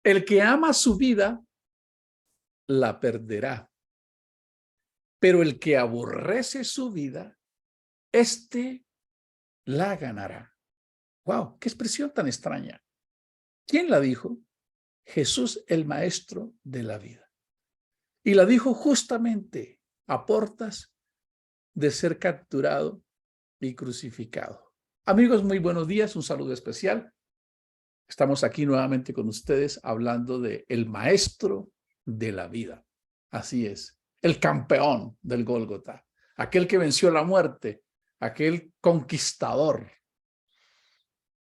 El que ama su vida, la perderá. Pero el que aborrece su vida, éste la ganará. ¡Wow! ¡Qué expresión tan extraña! ¿Quién la dijo? Jesús, el maestro de la vida. Y la dijo justamente a portas de ser capturado y crucificado. Amigos, muy buenos días, un saludo especial. Estamos aquí nuevamente con ustedes hablando de el maestro de la vida. Así es, el campeón del Gólgota, aquel que venció la muerte, aquel conquistador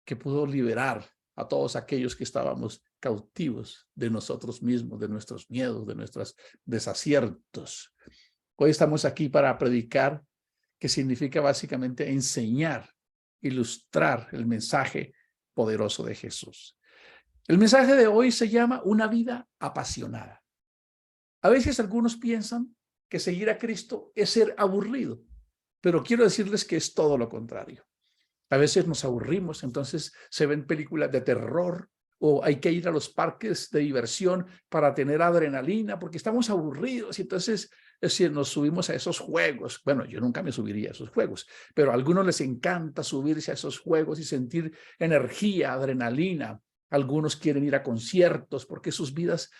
que pudo liberar a todos aquellos que estábamos cautivos de nosotros mismos, de nuestros miedos, de nuestros desaciertos. Hoy estamos aquí para predicar, que significa básicamente enseñar, ilustrar el mensaje poderoso de Jesús. El mensaje de hoy se llama una vida apasionada. A veces algunos piensan que seguir a Cristo es ser aburrido, pero quiero decirles que es todo lo contrario. A veces nos aburrimos, entonces se ven películas de terror o hay que ir a los parques de diversión para tener adrenalina porque estamos aburridos y entonces nos subimos a esos juegos. Bueno, yo nunca me subiría a esos juegos, pero a algunos les encanta subirse a esos juegos y sentir energía, adrenalina. Algunos quieren ir a conciertos porque sus vidas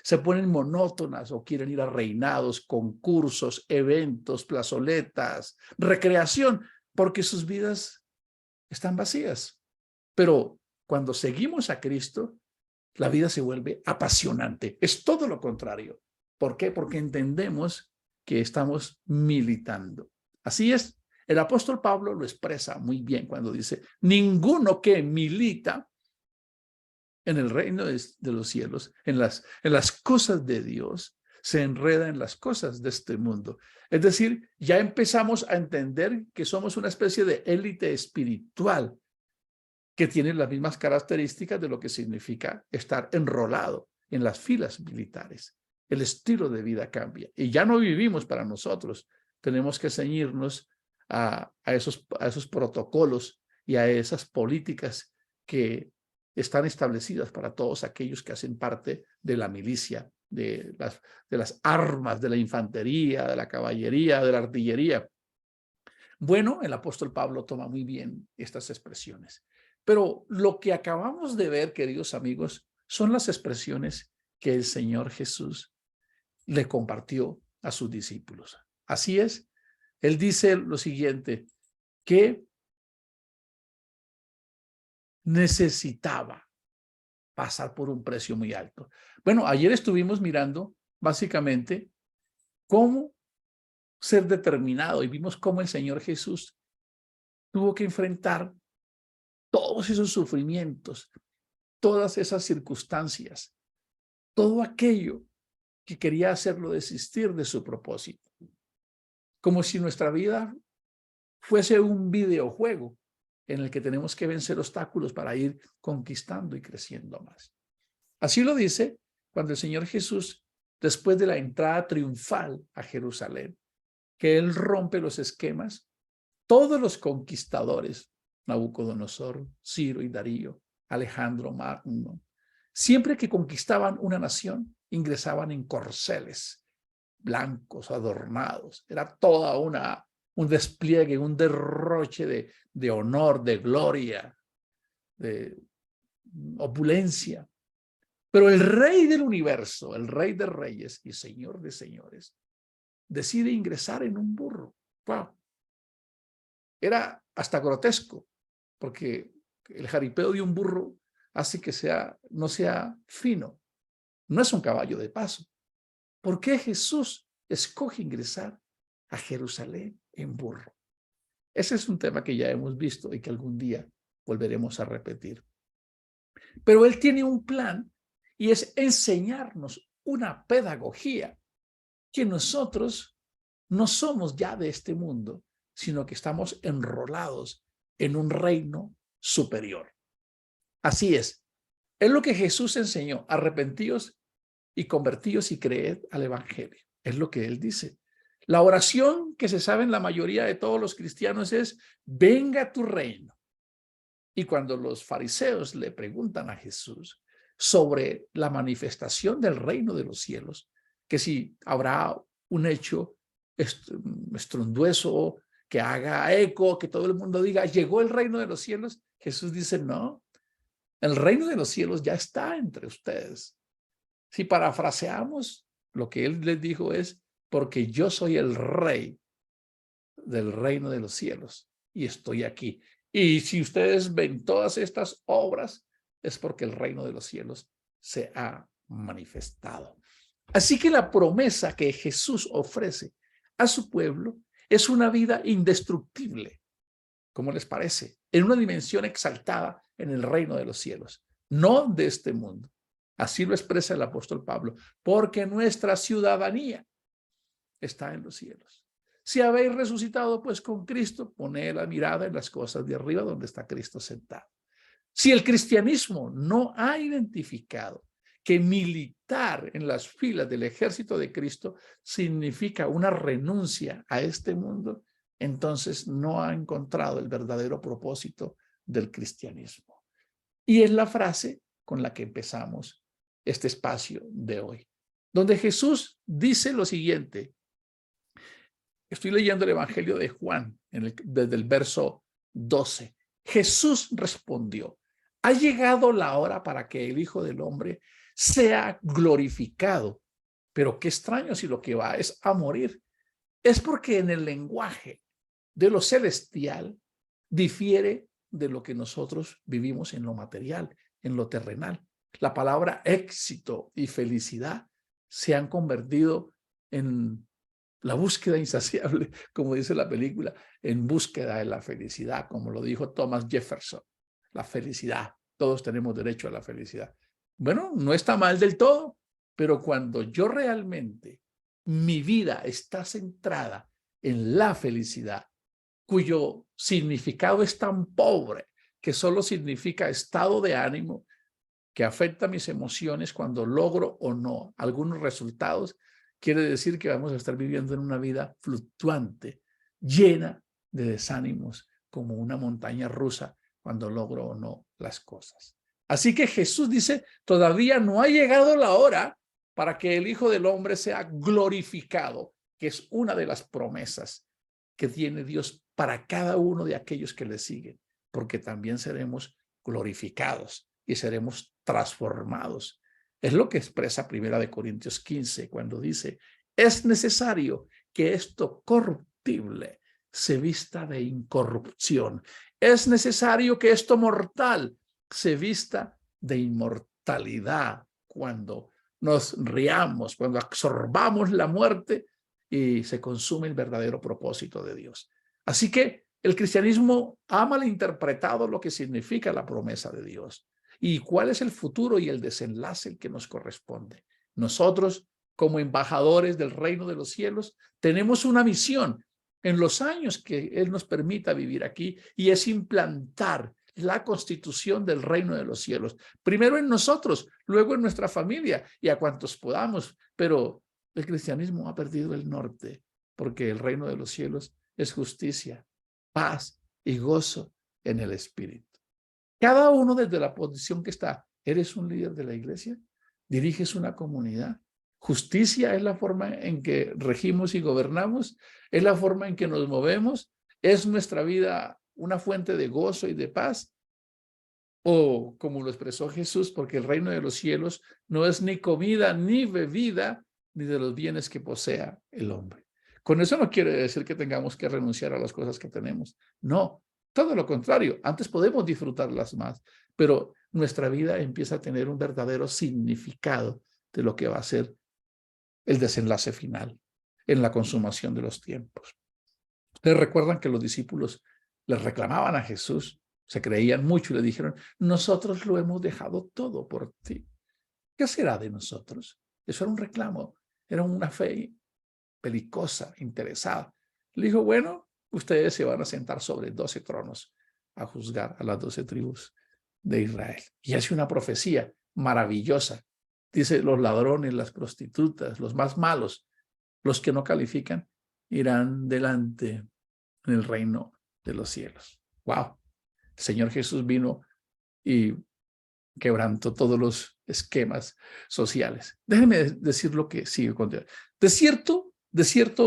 se ponen monótonas o quieren ir a reinados, concursos, eventos, plazoletas, recreación, porque sus vidas están vacías. Pero cuando seguimos a Cristo, la vida se vuelve apasionante. Es todo lo contrario. ¿Por qué? Porque entendemos que estamos militando. Así es. El apóstol Pablo lo expresa muy bien cuando dice, ninguno que milita en el reino de los cielos, en las cosas de Dios, se enreda en las cosas de este mundo. Es decir, ya empezamos a entender que somos una especie de élite espiritual que tiene las mismas características de lo que significa estar enrolado en las filas militares. El estilo de vida cambia y ya no vivimos para nosotros. Tenemos que ceñirnos a esos protocolos y a esas políticas que están establecidas para todos aquellos que hacen parte de la milicia, de las armas, de la infantería, de la caballería, de la artillería. Bueno, el apóstol Pablo toma muy bien estas expresiones. Pero lo que acabamos de ver, queridos amigos, son las expresiones que el Señor Jesús le compartió a sus discípulos. Así es, él dice lo siguiente, que necesitaba pasar por un precio muy alto. Bueno, ayer estuvimos mirando básicamente cómo ser determinado y vimos cómo el Señor Jesús tuvo que enfrentar todos esos sufrimientos, todas esas circunstancias, todo aquello que quería hacerlo desistir de su propósito. Como si nuestra vida fuese un videojuego en el que tenemos que vencer obstáculos para ir conquistando y creciendo más. Así lo dice cuando el Señor Jesús, después de la entrada triunfal a Jerusalén, que Él rompe los esquemas, todos los conquistadores, Nabucodonosor, Ciro y Darío, Alejandro Magno, siempre que conquistaban una nación, ingresaban en corceles blancos, adornados. Era toda un despliegue, un derroche de honor, de gloria, de opulencia. Pero el rey del universo, el rey de reyes y señor de señores, decide ingresar en un burro. ¡Wow! Era hasta grotesco, porque el jaripeo de un burro hace que no sea fino. No es un caballo de paso. ¿Por qué Jesús escoge ingresar a Jerusalén en burro? Ese es un tema que ya hemos visto y que algún día volveremos a repetir. Pero él tiene un plan y es enseñarnos una pedagogía que nosotros no somos ya de este mundo, sino que estamos enrolados en un reino superior. Así es lo que Jesús enseñó: arrepentíos y convertíos y creed al evangelio. Es lo que él dice. La oración que se sabe en la mayoría de todos los cristianos es: venga tu reino. Y cuando los fariseos le preguntan a Jesús sobre la manifestación del reino de los cielos, que si habrá un hecho estruendoso, que haga eco, que todo el mundo diga, llegó el reino de los cielos, Jesús dice, no, el reino de los cielos ya está entre ustedes. Si parafraseamos, lo que él les dijo es, porque yo soy el rey del reino de los cielos y estoy aquí. Y si ustedes ven todas estas obras, es porque el reino de los cielos se ha manifestado. Así que la promesa que Jesús ofrece a su pueblo es una vida indestructible, ¿cómo les parece? En una dimensión exaltada en el reino de los cielos, no de este mundo. Así lo expresa el apóstol Pablo, porque nuestra ciudadanía está en los cielos. Si habéis resucitado pues con Cristo, poned la mirada en las cosas de arriba donde está Cristo sentado. Si el cristianismo no ha identificado que militar en las filas del ejército de Cristo significa una renuncia a este mundo, entonces no ha encontrado el verdadero propósito del cristianismo. Y es la frase con la que empezamos este espacio de hoy, donde Jesús dice lo siguiente. Estoy leyendo el Evangelio de Juan desde el verso 12. Jesús respondió, ha llegado la hora para que el Hijo del Hombre sea glorificado. Pero qué extraño si lo que va es a morir. Es porque en el lenguaje de lo celestial difiere de lo que nosotros vivimos en lo material, en lo terrenal. La palabra éxito y felicidad se han convertido en la búsqueda insaciable, como dice la película, en búsqueda de la felicidad, como lo dijo Thomas Jefferson. La felicidad, todos tenemos derecho a la felicidad. Bueno, no está mal del todo, pero cuando yo realmente, mi vida está centrada en la felicidad, cuyo significado es tan pobre que solo significa estado de ánimo que afecta mis emociones cuando logro o no algunos resultados, quiere decir que vamos a estar viviendo en una vida fluctuante, llena de desánimos, como una montaña rusa cuando logro o no las cosas. Así que Jesús dice, todavía no ha llegado la hora para que el Hijo del Hombre sea glorificado, que es una de las promesas que tiene Dios para cada uno de aquellos que le siguen, porque también seremos glorificados y seremos transformados. Es lo que expresa 1 Corintios 15 cuando dice, es necesario que esto corruptible se vista de incorrupción. Es necesario que esto mortal se vista de inmortalidad cuando nos riamos, cuando absorbamos la muerte y se consume el verdadero propósito de Dios. Así que el cristianismo ha malinterpretado lo que significa la promesa de Dios y cuál es el futuro y el desenlace que nos corresponde. Nosotros, como embajadores del reino de los cielos, tenemos una misión en los años que Él nos permita vivir aquí y es implantar la constitución del reino de los cielos. Primero en nosotros, luego en nuestra familia y a cuantos podamos, pero el cristianismo ha perdido el norte porque el reino de los cielos es justicia, paz y gozo en el Espíritu. Cada uno desde la posición que está. ¿Eres un líder de la iglesia? ¿Diriges una comunidad? ¿Justicia es la forma en que regimos y gobernamos? ¿Es la forma en que nos movemos? ¿Es nuestra vida una fuente de gozo y de paz? O como lo expresó Jesús, porque el reino de los cielos no es ni comida ni bebida, ni de los bienes que posea el hombre. Con eso no quiere decir que tengamos que renunciar a las cosas que tenemos. No, todo lo contrario. Antes podemos disfrutarlas más, pero nuestra vida empieza a tener un verdadero significado de lo que va a ser el desenlace final en la consumación de los tiempos. ¿Ustedes recuerdan que los discípulos les reclamaban a Jesús? Se creían mucho y le dijeron, nosotros lo hemos dejado todo por ti. ¿Qué será de nosotros? Eso era un reclamo, era una fe belicosa, interesada. Le dijo, bueno, ustedes se van a sentar sobre 12 tronos a juzgar a las 12 tribus de Israel. Y hace una profecía maravillosa. Dice, los ladrones, las prostitutas, los más malos, los que no califican, irán delante en el reino de los cielos. ¡Wow! El Señor Jesús vino y quebrantó todos los esquemas sociales. Déjenme decir lo que sigue con Dios. De cierto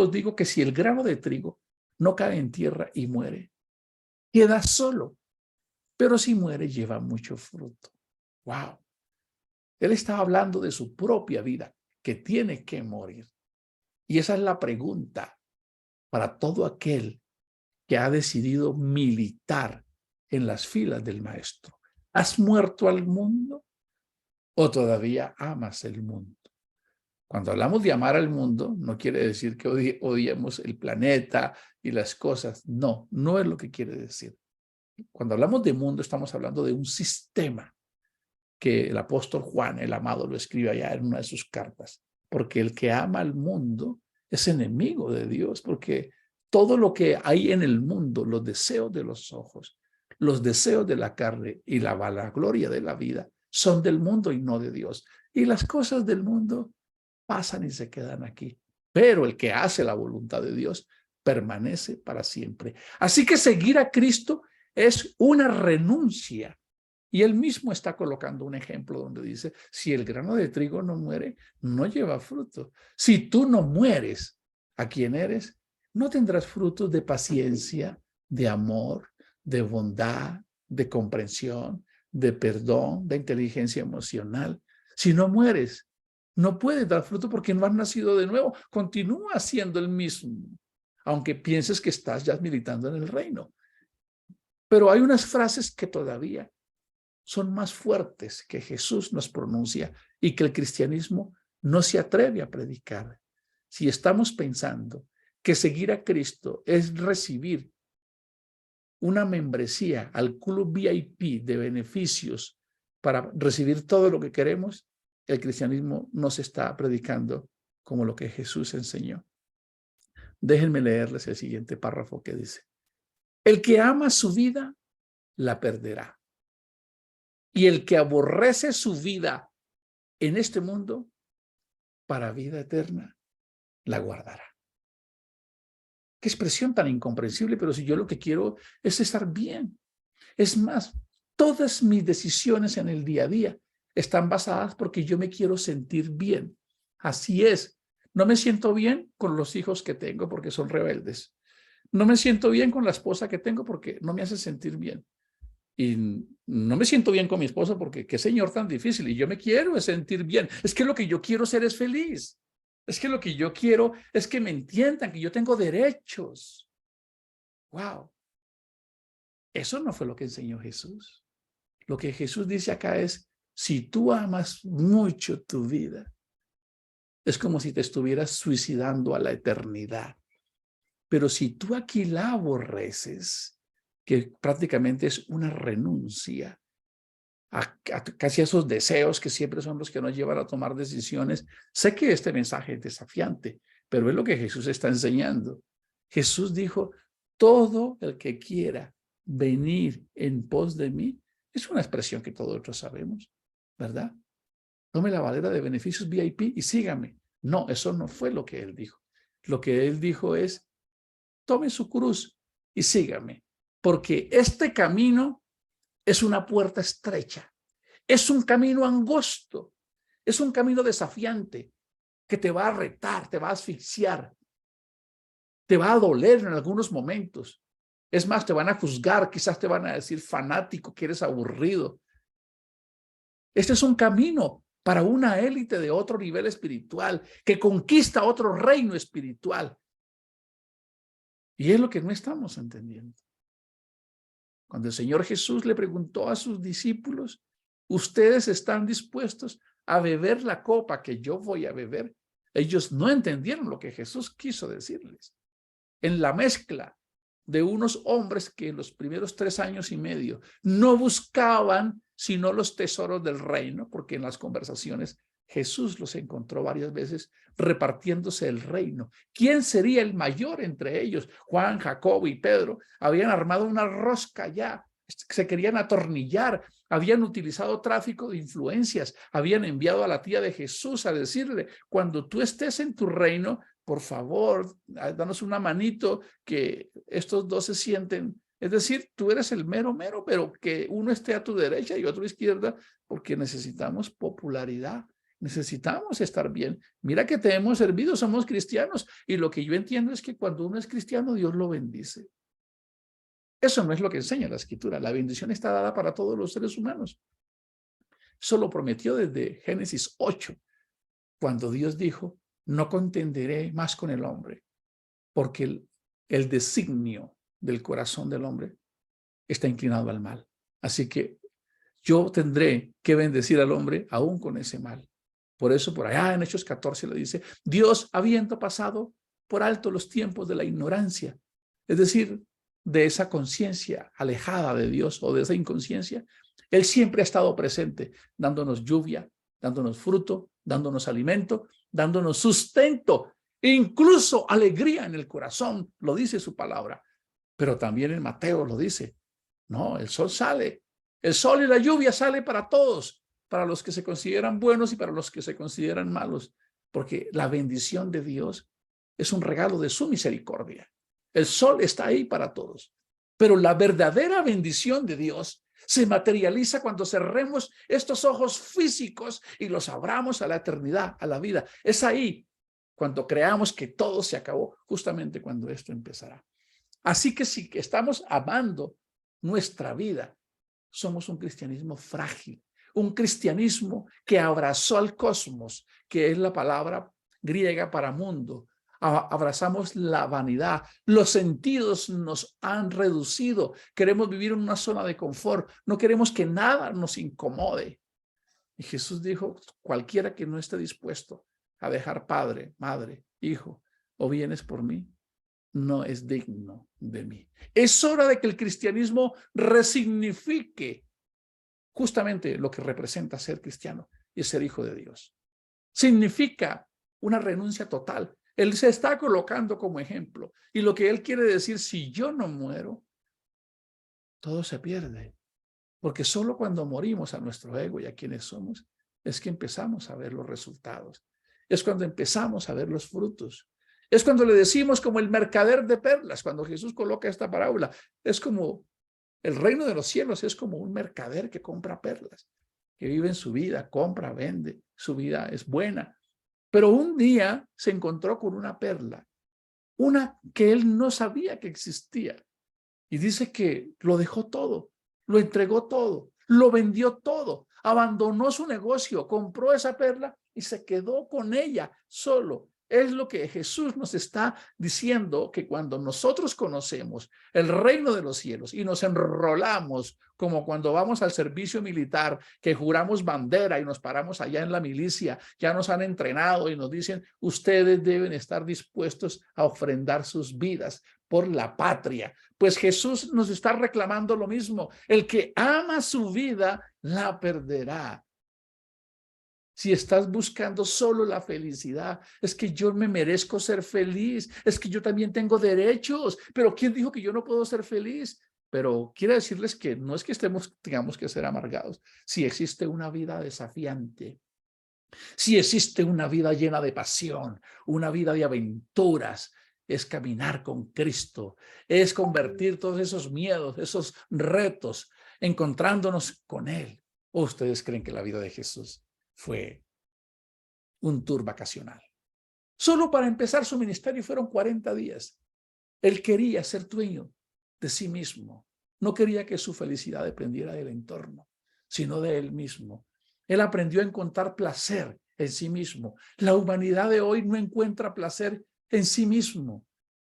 os digo que si el grano de trigo no cae en tierra y muere, queda solo, pero si muere lleva mucho fruto. Wow. Él estaba hablando de su propia vida, que tiene que morir. Y esa es la pregunta para todo aquel que ha decidido militar en las filas del Maestro. ¿Has muerto al mundo o todavía amas el mundo? Cuando hablamos de amar al mundo, no quiere decir que odiemos el planeta y las cosas. No, no es lo que quiere decir. Cuando hablamos de mundo, estamos hablando de un sistema que el apóstol Juan, el amado, lo escribe allá en una de sus cartas. Porque el que ama al mundo es enemigo de Dios, porque todo lo que hay en el mundo, los deseos de los ojos, los deseos de la carne y la vanagloria de la vida, son del mundo y no de Dios. Y las cosas del mundo pasan y se quedan aquí. Pero el que hace la voluntad de Dios permanece para siempre. Así que seguir a Cristo es una renuncia. Y él mismo está colocando un ejemplo donde dice, si el grano de trigo no muere, no lleva fruto. Si tú no mueres a quien eres, no tendrás frutos de paciencia, de amor, de bondad, de comprensión, de perdón, de inteligencia emocional. Si no mueres, no puedes dar fruto porque no has nacido de nuevo. Continúa siendo el mismo, aunque pienses que estás ya militando en el reino. Pero hay unas frases que todavía son más fuertes que Jesús nos pronuncia y que el cristianismo no se atreve a predicar. Si estamos pensando que seguir a Cristo es recibir una membresía al club VIP de beneficios para recibir todo lo que queremos, el cristianismo no se está predicando como lo que Jesús enseñó. Déjenme leerles el siguiente párrafo que dice: el que ama su vida, la perderá. Y el que aborrece su vida en este mundo, para vida eterna, la guardará. Qué expresión tan incomprensible, pero si yo lo que quiero es estar bien. Es más, todas mis decisiones en el día a día están basadas porque yo me quiero sentir bien. Así es. No me siento bien con los hijos que tengo porque son rebeldes. No me siento bien con la esposa que tengo porque no me hace sentir bien. Y no me siento bien con mi esposa porque qué señor tan difícil. Y yo me quiero sentir bien. Es que lo que yo quiero ser es feliz. Es que lo que yo quiero es que me entiendan, que yo tengo derechos. Wow. Eso no fue lo que enseñó Jesús. Lo que Jesús dice acá es, si tú amas mucho tu vida, es como si te estuvieras suicidando a la eternidad. Pero si tú aquí la aborreces, que prácticamente es una renuncia a casi esos deseos que siempre son los que nos llevan a tomar decisiones. Sé que este mensaje es desafiante, pero es lo que Jesús está enseñando. Jesús dijo, todo el que quiera venir en pos de mí, es una expresión que todos nosotros sabemos, ¿verdad? Tome la bandera de beneficios VIP y sígame. No, eso no fue lo que él dijo. Lo que él dijo es, tome su cruz y sígame, porque este camino es una puerta estrecha, es un camino angosto, es un camino desafiante que te va a retar, te va a asfixiar, te va a doler en algunos momentos. Es más, te van a juzgar, quizás te van a decir fanático, que eres aburrido. Este es un camino para una élite de otro nivel espiritual que conquista otro reino espiritual. Y es lo que no estamos entendiendo. Cuando el Señor Jesús le preguntó a sus discípulos, ¿ustedes están dispuestos a beber la copa que yo voy a beber? Ellos no entendieron lo que Jesús quiso decirles. En la mezcla de unos hombres que en los primeros 3 años y medio no buscaban sino los tesoros del reino, porque en las conversaciones Jesús los encontró varias veces repartiéndose el reino. ¿Quién sería el mayor entre ellos? Juan, Jacobo y Pedro habían armado una rosca ya, se querían atornillar, habían utilizado tráfico de influencias, habían enviado a la tía de Jesús a decirle, cuando tú estés en tu reino, por favor, danos una manito que estos dos se sienten Es decir, tú eres el mero mero, pero que uno esté a tu derecha y otro a tu izquierda, porque necesitamos popularidad, necesitamos estar bien. Mira que te hemos servido, somos cristianos, y lo que yo entiendo es que cuando uno es cristiano, Dios lo bendice. Eso no es lo que enseña la Escritura. La bendición está dada para todos los seres humanos. Eso lo prometió desde Génesis 8, cuando Dios dijo, no contenderé más con el hombre, porque el designio del corazón del hombre está inclinado al mal. Así que yo tendré que bendecir al hombre aún con ese mal. Por eso por allá en Hechos 14 le dice, Dios habiendo pasado por alto los tiempos de la ignorancia, es decir, de esa conciencia alejada de Dios o de esa inconsciencia, Él siempre ha estado presente, dándonos lluvia, dándonos fruto, dándonos alimento, dándonos sustento, incluso alegría en el corazón, lo dice su palabra. Pero también en Mateo lo dice, no, el sol sale, el sol y la lluvia sale para todos, para los que se consideran buenos y para los que se consideran malos, porque la bendición de Dios es un regalo de su misericordia. El sol está ahí para todos, pero la verdadera bendición de Dios se materializa cuando cerremos estos ojos físicos y los abramos a la eternidad, a la vida. Es ahí cuando creamos que todo se acabó, justamente cuando esto empezará. Así que si estamos amando nuestra vida, somos un cristianismo frágil, un cristianismo que abrazó al cosmos, que es la palabra griega para mundo. Abrazamos la vanidad, los sentidos nos han reducido, queremos vivir en una zona de confort, no queremos que nada nos incomode. Y Jesús dijo, cualquiera que no esté dispuesto a dejar padre, madre, hijo o bienes por mí, no es digno de mí. Es hora de que el cristianismo resignifique justamente lo que representa ser cristiano y ser hijo de Dios. Significa una renuncia total. Él se está colocando como ejemplo. Y lo que él quiere decir, si yo no muero, todo se pierde. Porque solo cuando morimos a nuestro ego y a quienes somos, es que empezamos a ver los resultados. Es cuando empezamos a ver los frutos. Es cuando le decimos como el mercader de perlas, cuando Jesús coloca esta parábola, es como el reino de los cielos, es como un mercader que compra perlas, que vive en su vida, compra, vende, su vida es buena. Pero un día se encontró con una perla, una que él no sabía que existía. Y dice que lo dejó todo, lo entregó todo, lo vendió todo, abandonó su negocio, compró esa perla y se quedó con ella solo. Es lo que Jesús nos está diciendo, que cuando nosotros conocemos el reino de los cielos y nos enrolamos, como cuando vamos al servicio militar, que juramos bandera y nos paramos allá en la milicia, ya nos han entrenado y nos dicen, ustedes deben estar dispuestos a ofrendar sus vidas por la patria. Pues Jesús nos está reclamando lo mismo. El que ama su vida, la perderá. Si estás buscando solo la felicidad, es que yo me merezco ser feliz, es que yo también tengo derechos, pero ¿quién dijo que yo no puedo ser feliz? Pero quiero decirles que no es que tengamos que ser amargados. Si existe una vida desafiante, si existe una vida llena de pasión, una vida de aventuras, es caminar con Cristo, es convertir todos esos miedos, esos retos, encontrándonos con Él. ¿O ustedes creen que la vida de Jesús fue un tour vacacional? Solo para empezar su ministerio fueron 40 días. Él quería ser dueño de sí mismo. No quería que su felicidad dependiera del entorno, sino de él mismo. Él aprendió a encontrar placer en sí mismo. La humanidad de hoy no encuentra placer en sí mismo.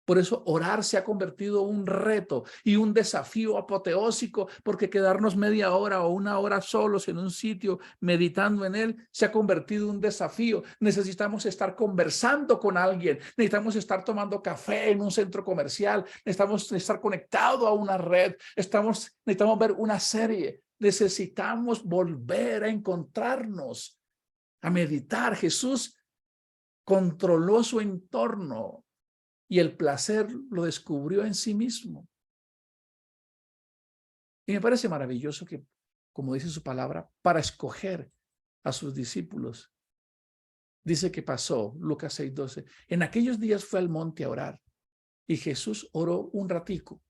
Por eso orar se ha convertido en un reto y un desafío apoteósico, porque quedarnos media hora o una hora solos en un sitio meditando en él se ha convertido en un desafío. Necesitamos estar conversando con alguien, necesitamos estar tomando café en un centro comercial, necesitamos estar conectados a una red, necesitamos ver una serie, necesitamos volver a encontrarnos, a meditar. Jesús controló su entorno y el placer lo descubrió en sí mismo. Y me parece maravilloso que, como dice su palabra, para escoger a sus discípulos, dice que pasó, Lucas 6:12, en aquellos días fue al monte a orar y Jesús oró un ratico.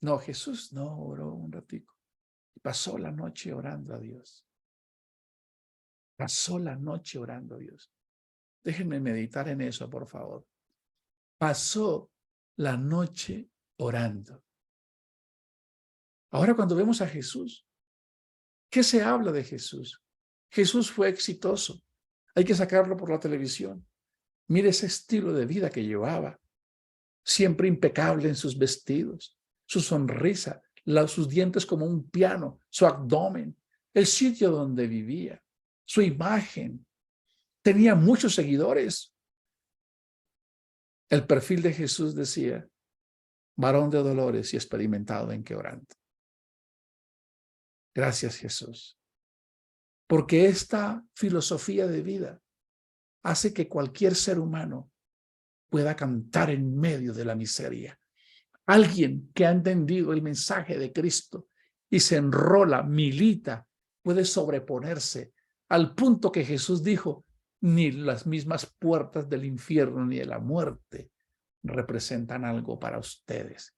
No, Jesús no oró un ratico. Pasó la noche orando a Dios. Pasó la noche orando a Dios. Déjenme meditar en eso, por favor. Pasó la noche orando. Ahora cuando vemos a Jesús, ¿qué se habla de Jesús? Jesús fue exitoso. Hay que sacarlo por la televisión. Mire ese estilo de vida que llevaba. Siempre impecable en sus vestidos, su sonrisa, sus dientes como un piano, su abdomen, el sitio donde vivía, su imagen. Tenía muchos seguidores. El perfil de Jesús decía, varón de dolores y experimentado en quebranto. Gracias, Jesús. Porque esta filosofía de vida hace que cualquier ser humano pueda cantar en medio de la miseria. Alguien que ha entendido el mensaje de Cristo y se enrola, milita, puede sobreponerse al punto que Jesús dijo, ni las mismas puertas del infierno ni de la muerte representan algo para ustedes.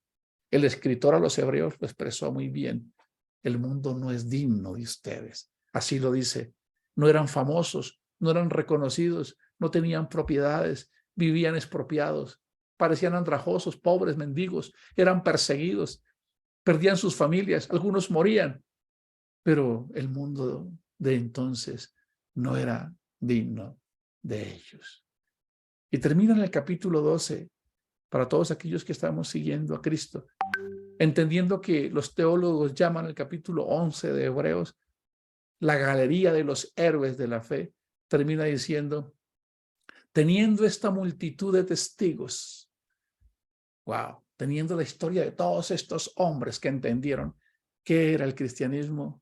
El escritor a los hebreos lo expresó muy bien. El mundo no es digno de ustedes. Así lo dice. No eran famosos, no eran reconocidos, no tenían propiedades, vivían expropiados, parecían andrajosos, pobres, mendigos, eran perseguidos, perdían sus familias, algunos morían, pero el mundo de entonces no era digno de ellos. Y termina en el capítulo 12, para todos aquellos que estamos siguiendo a Cristo, entendiendo que los teólogos llaman el capítulo 11 de Hebreos la galería de los héroes de la fe, termina diciendo, teniendo esta multitud de testigos, wow, teniendo la historia de todos estos hombres que entendieron qué era el cristianismo,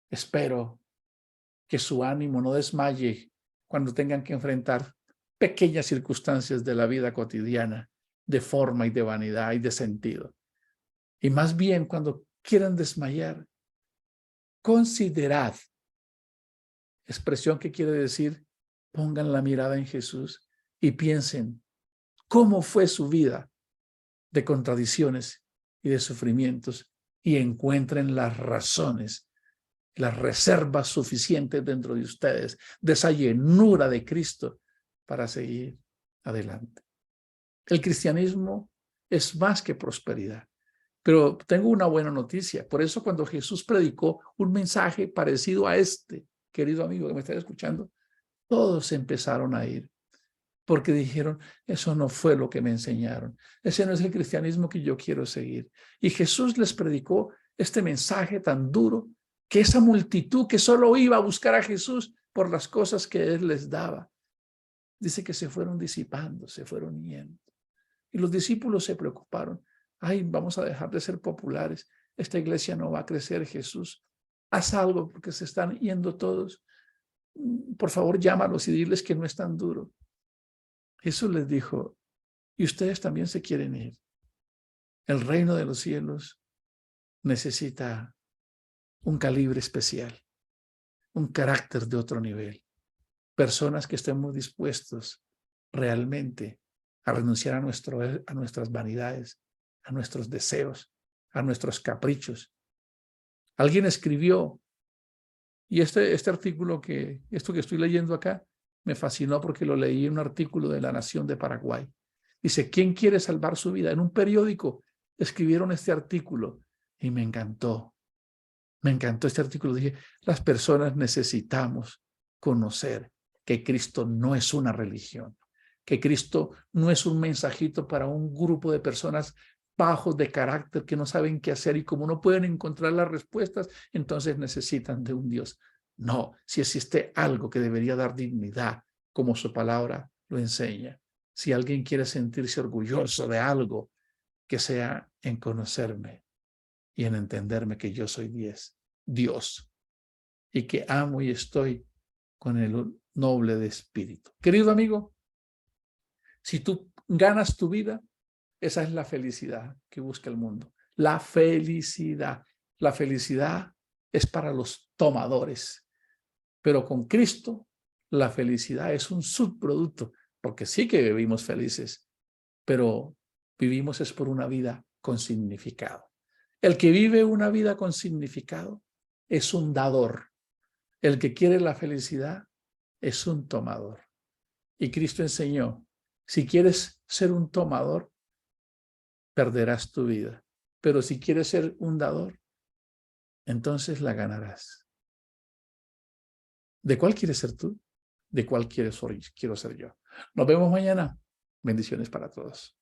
espero que su ánimo no desmaye cuando tengan que enfrentar pequeñas circunstancias de la vida cotidiana, de forma y de vanidad y de sentido. Y más bien cuando quieran desmayar, considerad, expresión que quiere decir, pongan la mirada en Jesús y piensen cómo fue su vida de contradicciones y de sufrimientos y encuentren las razones, las reservas suficientes dentro de ustedes de esa llenura de Cristo para seguir adelante. El cristianismo es más que prosperidad. Pero tengo una buena noticia. Por eso cuando Jesús predicó un mensaje parecido a este, querido amigo que me está escuchando, todos empezaron a ir. Porque dijeron, eso no fue lo que me enseñaron. Ese no es el cristianismo que yo quiero seguir. Y Jesús les predicó este mensaje tan duro que esa multitud que solo iba a buscar a Jesús por las cosas que Él les daba, dice que se fueron disipando, se fueron yendo. Y los discípulos se preocuparon. Ay, vamos a dejar de ser populares. Esta iglesia no va a crecer, Jesús. Haz algo porque se están yendo todos. Por favor, llámalos y diles que no es tan duro. Jesús les dijo, y ustedes también se quieren ir. El reino de los cielos necesita un calibre especial, un carácter de otro nivel. Personas que estemos dispuestos realmente a renunciar a nuestras vanidades, a nuestros deseos, a nuestros caprichos. Alguien escribió, y este artículo esto que estoy leyendo acá, me fascinó porque lo leí en un artículo de La Nación de Paraguay. Dice, ¿quién quiere salvar su vida? En un periódico escribieron este artículo y me encantó. Me encantó este artículo. Dije, las personas necesitamos conocer que Cristo no es una religión, que Cristo no es un mensajito para un grupo de personas bajos de carácter que no saben qué hacer y como no pueden encontrar las respuestas, entonces necesitan de un Dios. No, si existe algo que debería dar dignidad, como su palabra lo enseña. Si alguien quiere sentirse orgulloso de algo, que sea en conocerme y en entenderme que yo soy Dios y que amo y estoy con el noble de espíritu. Querido amigo, si tú ganas tu vida, esa es la felicidad que busca el mundo. La felicidad. La felicidad es para los tomadores, pero con Cristo la felicidad es un subproducto, porque sí que vivimos felices, pero vivimos es por una vida con significado. El que vive una vida con significado es un dador. El que quiere la felicidad es un tomador. Y Cristo enseñó, si quieres ser un tomador, perderás tu vida. Pero si quieres ser un dador, entonces la ganarás. ¿De cuál quieres ser tú? ¿De cuál quiero ser yo? Nos vemos mañana. Bendiciones para todos.